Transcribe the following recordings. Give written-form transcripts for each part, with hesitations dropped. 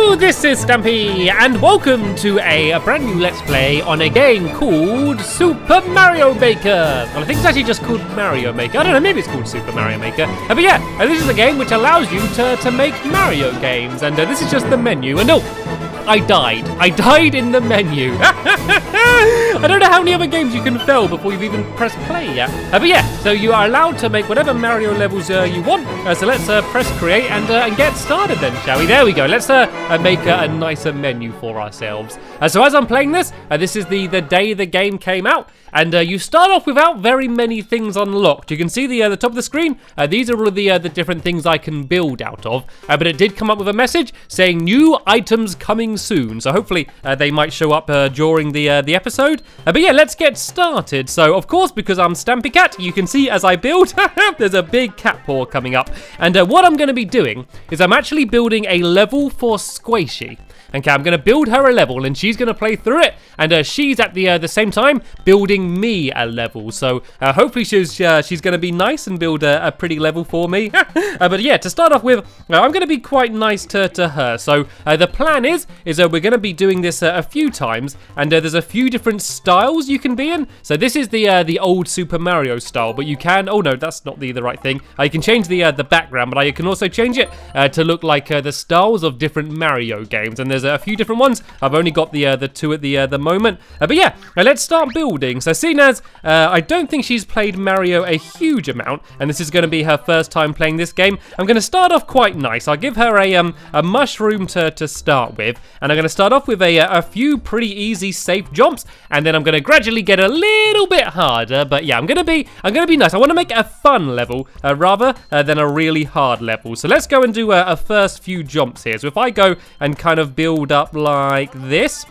Hello, this is Stampy, and welcome to a brand new Let's Play on a game called Super Mario Maker. Well, I think it's actually just called Mario Maker. I don't know, maybe it's called Super Mario Maker. But yeah, this is a game which allows you to make Mario games, and this is just the menu. And I died in the menu. I don't know how many other games you can fail before you've even pressed play yet. But yeah, so you are allowed to make whatever Mario levels you want. So let's press create and get started then, shall we? There we go. Let's make a nicer menu for ourselves. So as I'm playing this, this is the day the game came out. And you start off without very many things unlocked. You can see the top of the screen. These are all of the different things I can build out of. But it did come up with a message saying new items coming soon. So hopefully they might show up during the episode. But yeah, let's get started. So of course, because I'm Stampy Cat, you can see as I build, there's a big cat paw coming up. And what I'm going to be doing is I'm actually building a level for Squishy. Okay, I'm going to build her a level and she's going to play through it. And she's at the same time building me a level. So hopefully she's going to be nice and build a pretty level for me. But yeah, to start off with, I'm going to be quite nice to her. So the plan is we're going to be doing this a few times. And there's a few different styles you can be in. So this is the old Super Mario style. But you can, oh no, that's not the right thing. You can change the background, but you can also change it to look like the styles of different Mario games. And there's a few different ones. I've only got the two at the moment. But yeah, let's start building. So seeing as I don't think she's played Mario a huge amount, and this is going to be her first time playing this game, I'm going to start off quite nice. I'll give her a mushroom to start with, and I'm going to start off with a few pretty easy safe jumps, and then I'm going to gradually get a little bit harder. But yeah, I'm going to be nice. I want to make it a fun level rather than a really hard level. So let's go and do a first few jumps here. So if I go and kind of build up like this,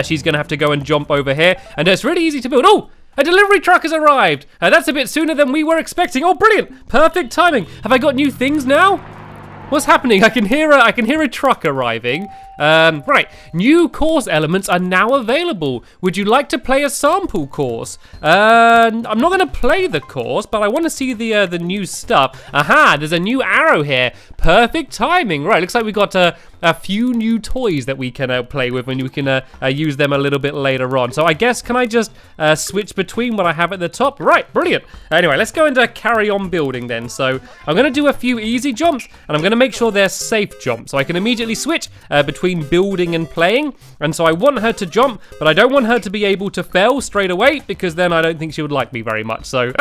she's going to have to go and jump over here, and it's really easy to build. Oh, a delivery truck has arrived. That's a bit sooner than we were expecting. Oh, brilliant. Perfect timing. Have I got new things now? What's happening? I can hear a truck arriving. Right, new course elements are now available. Would you like to play a sample course? I'm not going to play the course, but I want to see the new stuff. Aha, there's a new arrow here. Perfect timing. Right, looks like we got a few new toys that we can play with, and we can use them a little bit later on. So I guess, can I just switch between what I have at the top? Right, brilliant. Anyway, let's go and carry on building then. So I'm going to do a few easy jumps, and I'm going to make sure they're safe jumps, so I can immediately switch between building and playing. And so I want her to jump, but I don't want her to be able to fail straight away, because then I don't think she would like me very much. So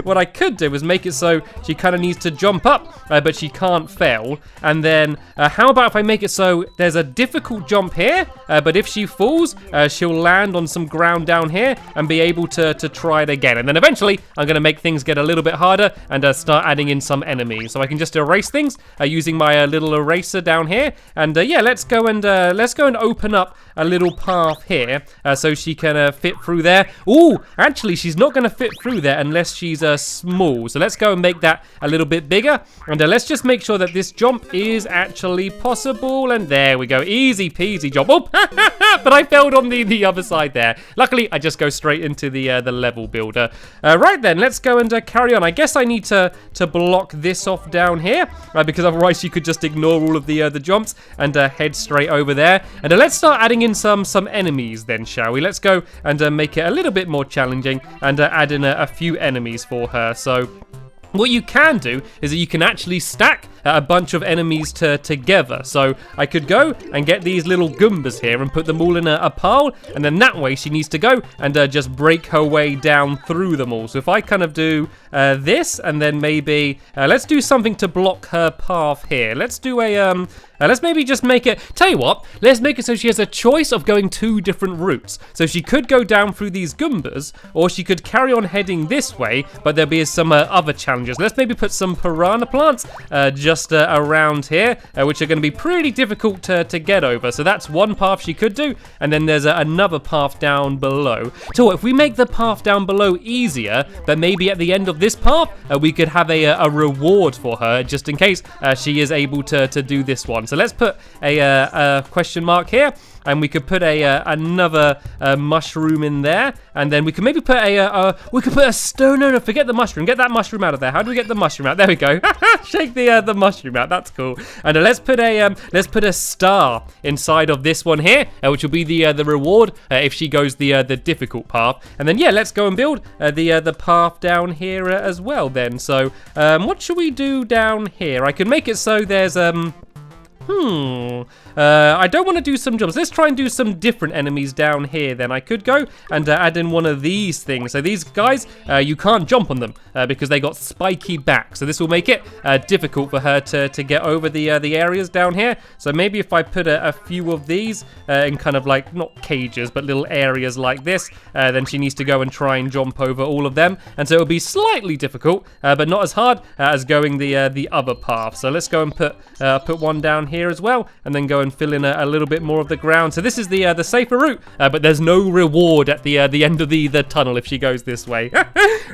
what I could do is make it so she kind of needs to jump up, but she can't fail. And then how about if I make it so there's a difficult jump here, but if she falls, she'll land on some ground down here and be able to try it again. And then eventually I'm going to make things get a little bit harder and start adding in some enemies. So I can just erase things using my little eraser down here. And yeah, let's go and open up a little path here so she can fit through there. Ooh, actually she's not going to fit through there unless she's small. So let's go and make that a little bit bigger, and let's just make sure that this jump is actually possible. And there we go, easy peasy jump. Oh, but I failed on the other side there. Luckily I just go straight into the level builder. Right then, let's go and carry on. I guess I need to block this off down here because otherwise you could just ignore all of the jumps and head straight over there. And let's start adding in some enemies then, shall we? Let's go and make it a little bit more challenging and add in a few enemies for her. So what you can do is that you can actually stack a bunch of enemies together. So I could go and get these little Goombas here and put them all in a pile, and then that way she needs to go and just break her way down through them all. So if I kind of do this, and then maybe let's do something to block her path here. Let's do let's maybe just make it, tell you what, let's make it so she has a choice of going two different routes. So she could go down through these Goombas, or she could carry on heading this way, but there'll be some other challenges. Let's maybe put some piranha plants just around here, which are going to be pretty difficult to get over. So that's one path she could do, and then there's another path down below. So if we make the path down below easier, then maybe at the end of this path, we could have a reward for her, just in case she is able to do this one. So let's put a question mark here, and we could put another mushroom in there, and then we could maybe put a stone. No, forget the mushroom. Get that mushroom out of there. How do we get the mushroom out? There we go. Shake the mushroom out. That's cool. And let's put a star inside of this one here, which will be the reward if she goes the difficult path. And then yeah, let's go and build the path down here as well. Then so what should we do down here? I can make it so there's I don't want to do some jumps. Let's try and do some different enemies down here then. I could go and add in one of these things. So these guys, you can't jump on them because they got spiky back. So this will make it difficult for her to get over the areas down here. So maybe if I put a few of these in kind of like, not cages, but little areas like this, then she needs to go and try and jump over all of them. And so it'll be slightly difficult, but not as hard as going the other path. So let's go and put one down here as well, and then go and fill in a little bit more of the ground. So this is the safer route, but there's no reward at the end of the tunnel if she goes this way.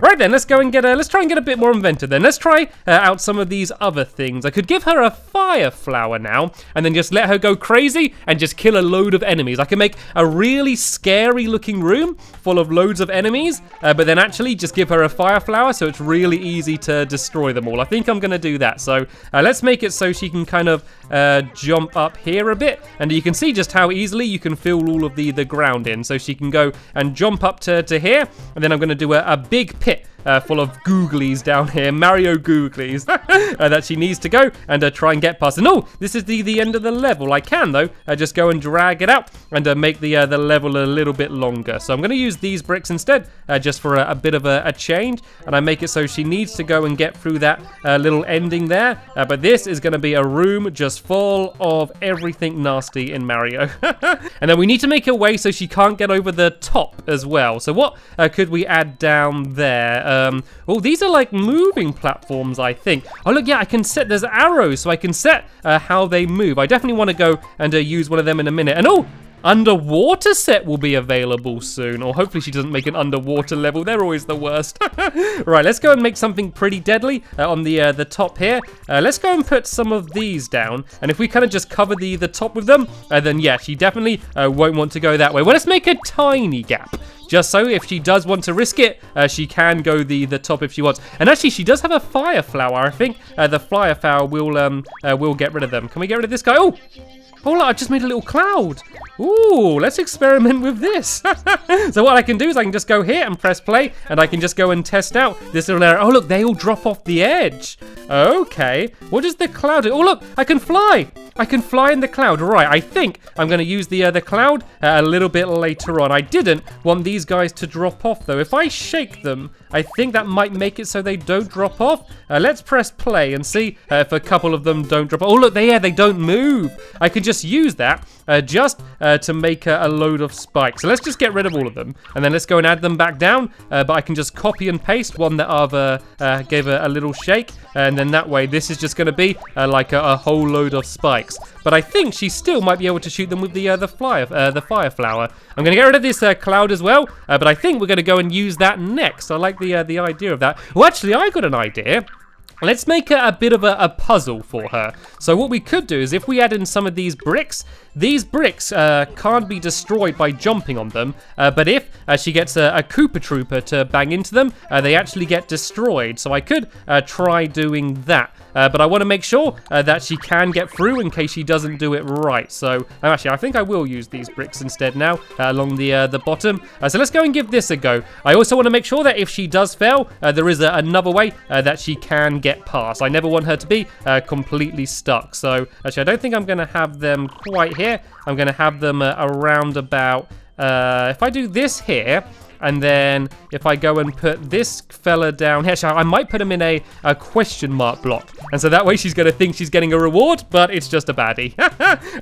Right then, let's try and get a bit more inventive then. Let's try out some of these other things. I could give her a fire flower now, and then just let her go crazy and just kill a load of enemies. I can make a really scary looking room full of loads of enemies, but then actually just give her a fire flower so it's really easy to destroy them all. I think I'm gonna do that. So let's make it so she can kind of jump up here a bit, and you can see just how easily you can fill all of the ground in. So she can go and jump up to here, and then I'm going to do a big pit full of googlies down here, Mario googlies, that she needs to go and try and get past. And oh, this is the end of the level. I can though just go and drag it out and make the level a little bit longer. So I'm going to use these bricks instead, just for a bit of a change, and I make it so she needs to go and get through that little ending there. But this is going to be a room just full of everything nasty in Mario. And then we need to make a way so she can't get over the top as well. So what could we add down there? Oh, these are like moving platforms, I think. Oh, look, yeah, I can set, there's arrows, so I can set how they move. I definitely want to go and use one of them in a minute. And oh, underwater set will be available soon, or hopefully she doesn't make an underwater level. They're always the worst. Right, let's go and make something pretty deadly on the top here. Let's go and put some of these down, and if we kind of just cover the top with them, then yeah, she definitely won't want to go that way. Well, let's make a tiny gap, just so if she does want to risk it, she can go the top if she wants. And actually, she does have a fire flower. I think the fire flower will get rid of them. Can we get rid of this guy? Oh, look, I just made a little cloud. Ooh, let's experiment with this. So what I can do is I can just go here and press play, and I can just go and test out this little area. Oh, look, they all drop off the edge. Okay, what does the cloud do? Oh, look, I can fly. I can fly in the cloud. Right, I think I'm going to use the cloud a little bit later on. I didn't want these guys to drop off, though. If I shake them, I think that might make it so they don't drop off. Let's press play and see if a couple of them don't drop off. Oh, look, they don't move. I could just use that just to make a load of spikes. So let's just get rid of all of them, and then let's go and add them back down. But I can just copy and paste one that I've gave a little shake, and then that way this is just going to be like a whole load of spikes. But I think she still might be able to shoot them with the fire flower. I'm going to get rid of this cloud as well, but I think we're going to go and use that next. I like the idea of that. Well, actually, I got an idea. Let's make a bit of a puzzle for her. So what we could do is if we add in some of these bricks can't be destroyed by jumping on them, but if she gets a Koopa Trooper to bang into them, they actually get destroyed. So I could try doing that. But I want to make sure that she can get through in case she doesn't do it right. So actually, I think I will use these bricks instead now along the bottom. So let's go and give this a go. I also want to make sure that if she does fail, there is another way that she can get past. I never want her to be completely stuck. So actually, I don't think I'm going to have them quite here. I'm going to have them around about, if I do this here, and then if I go and put this fella down here, I might put him in a question mark block. And so that way she's going to think she's getting a reward, but it's just a baddie.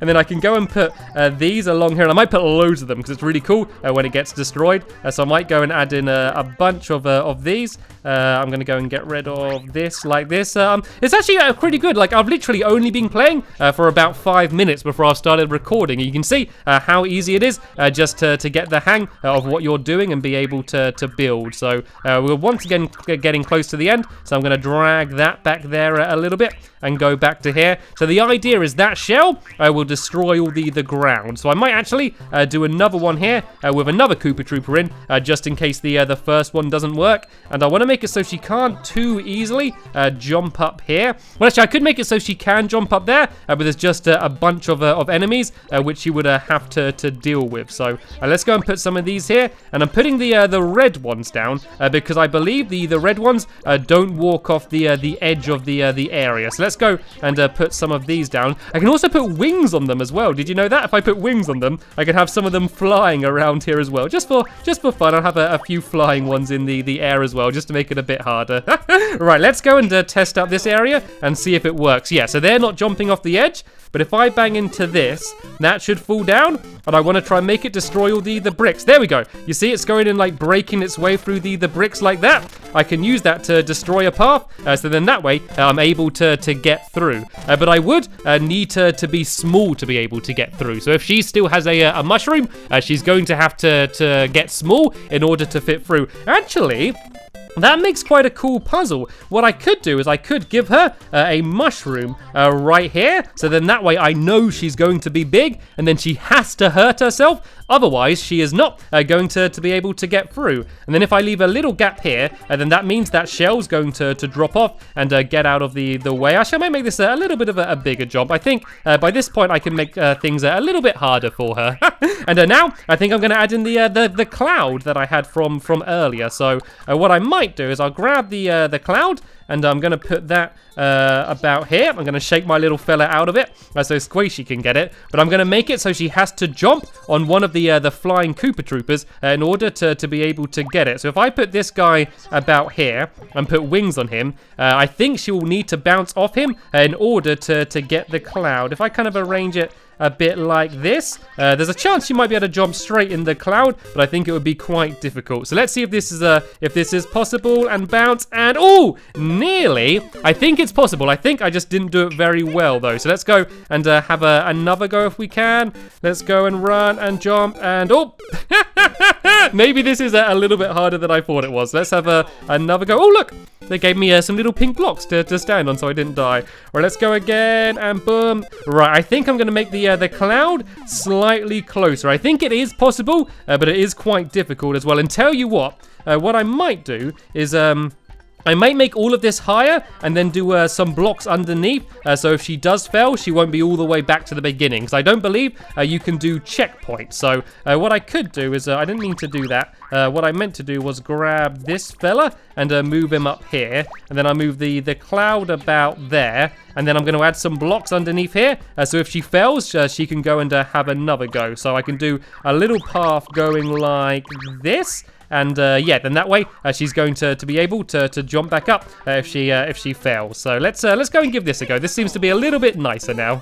And then I can go and put these along here. And I might put loads of them because it's really cool when it gets destroyed. So I might go and add in a bunch of these. I'm going to go and get rid of this like this. It's actually pretty good. Like, I've literally only been playing for about 5 minutes before I've started recording. And you can see how easy it is just to get the hang of what you're doing and be able to build. So we're once again getting close to the end. So I'm going to drag that back there a little bit and go back to here. So the idea is that shell will destroy all the ground. So I might actually do another one here with another Koopa Trooper in, just in case the first one doesn't work. And I want to make it so she can't too easily jump up here. Well, actually, I could make it so she can jump up there, but there's just a bunch of enemies which she would have to deal with. So let's go and put some of these here. And I'm putting the red ones down because I believe the red ones don't walk off the edge of the area. So let's go and put some of these down. I can also put wings on them as well. Did you know that? If I put wings on them, I can have some of them flying around here as well. Just for fun, I'll have a few flying ones in the air as well, just to make it a bit harder. Right, let's go and test out this area and see if it works. Yeah, so they're not jumping off the edge, but if I bang into this, that should fall down, and I want to try and make it destroy all the bricks. There we go. You see it's going in, like, breaking its way through the bricks like that. I can use that to destroy a path, so then that way I'm able to get through. But I would need to be small to be able to get through. So if she still has a mushroom, she's going to have to get small in order to fit through. Actually, that makes quite a cool puzzle. What I could do is I could give her a mushroom right here. So then that way I know she's going to be big, and then she has to hurt herself. Otherwise, she is not going to be able to get through. And then if I leave a little gap here, then that means that shell's going to drop off and get out of the way. Actually, I might make this a little bit of a bigger jump. I think by this point I can make things a little bit harder for her. And now I think I'm going to add in the cloud that I had from earlier. So what I might do is I'll grab the cloud, and I'm going to put that about here. I'm going to shake my little fella out of it so Squishy can get it. But I'm going to make it so she has to jump on one of the flying Koopa Troopers in order to be able to get it. So if I put this guy about here and put wings on him, I think she will need to bounce off him in order to get the cloud. If I kind of arrange it a bit like this, there's a chance you might be able to jump straight in the cloud, but I think it would be quite difficult. So let's see if this is possible, and bounce, and oh, nearly. I think it's possible. I think I just didn't do it very well though. So let's go and have another go if we can. Let's go and run and jump, and oh, maybe this is a little bit harder than I thought it was. Let's have another go. Oh look, they gave me some little pink blocks to stand on so I didn't die. Right, let's go again, and boom. Right, I think I'm gonna make the cloud slightly closer. I think it is possible, but it is quite difficult as well. And tell you what I might do is I might make all of this higher and then do some blocks underneath. So if she does fail, she won't be all the way back to the beginning. Because I don't believe you can do checkpoints. So what I could do is, I didn't mean to do that. What I meant to do was grab this fella and move him up here. And then I move the cloud about there. And then I'm going to add some blocks underneath here. So if she fails, she can go and have another go. So I can do a little path going like this. And yeah, then that way she's going to be able to jump back up if she fails. So let's go and give this a go. This seems to be a little bit nicer now.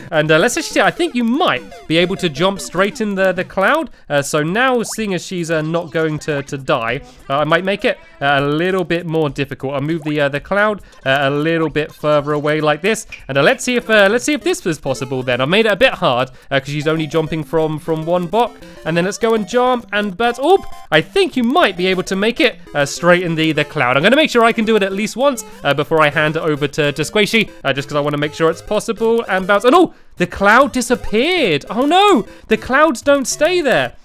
And let's actually see. I think you might be able to jump straight in the cloud. So now, seeing as she's not going to die, I might make it a little bit more difficult. I'll move the cloud a little bit further away like this. And let's see if this was possible. Then I made it a bit hard because she's only jumping from one block. And then let's go and jump, and but oh, I think you might be able to make it straight in the cloud. I'm going to make sure I can do it at least once before I hand it over to Squishy, just because I want to make sure it's possible. And bounce. And oh, the cloud disappeared. Oh no, the clouds don't stay there.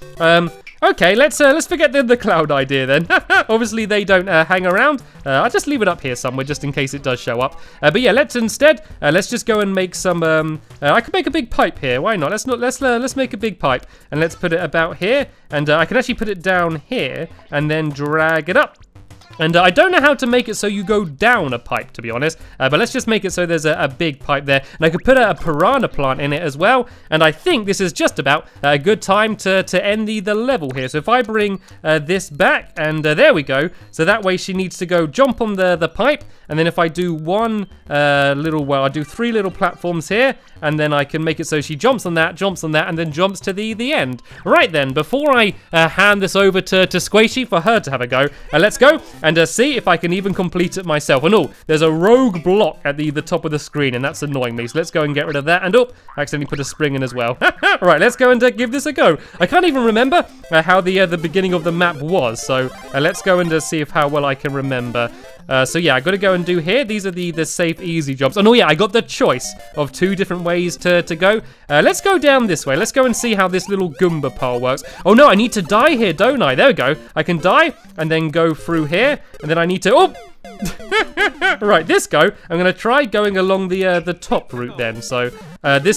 Okay, let's forget the cloud idea then. Obviously, they don't hang around. I'll just leave it up here somewhere just in case it does show up. But yeah, let's just go and make some. I could make a big pipe here. Why not? Let's make a big pipe, and let's put it about here. And I can actually put it down here and then drag it up. And I don't know how to make it so you go down a pipe, to be honest. But let's just make it so there's a big pipe there. And I could put a piranha plant in it as well. And I think this is just about a good time to end the level here. So if I bring this back, and there we go. So that way she needs to go jump on the pipe. And then if I do one I'll do 3 little platforms here. And then I can make it so she jumps on that, and then jumps to the end. Right then, before I hand this over to Squishy for her to have a go, let's go and see if I can even complete it myself. And oh, there's a rogue block at the top of the screen, and that's annoying me. So let's go and get rid of that. And oh, I accidentally put a spring in as well. Right, let's go and give this a go. I can't even remember how the beginning of the map was. So let's go and see how well I can remember. So yeah, I got to go and do here. These are the safe, easy jobs. And oh yeah, I got the choice of 2 different ways to go. Let's go down this way. Let's go and see how this little Goomba pole works. Oh no, I need to die here, don't I? There we go. I can die and then go through here. And then I need to... Oh! Right, this go. I'm going to try going along the top route then. So this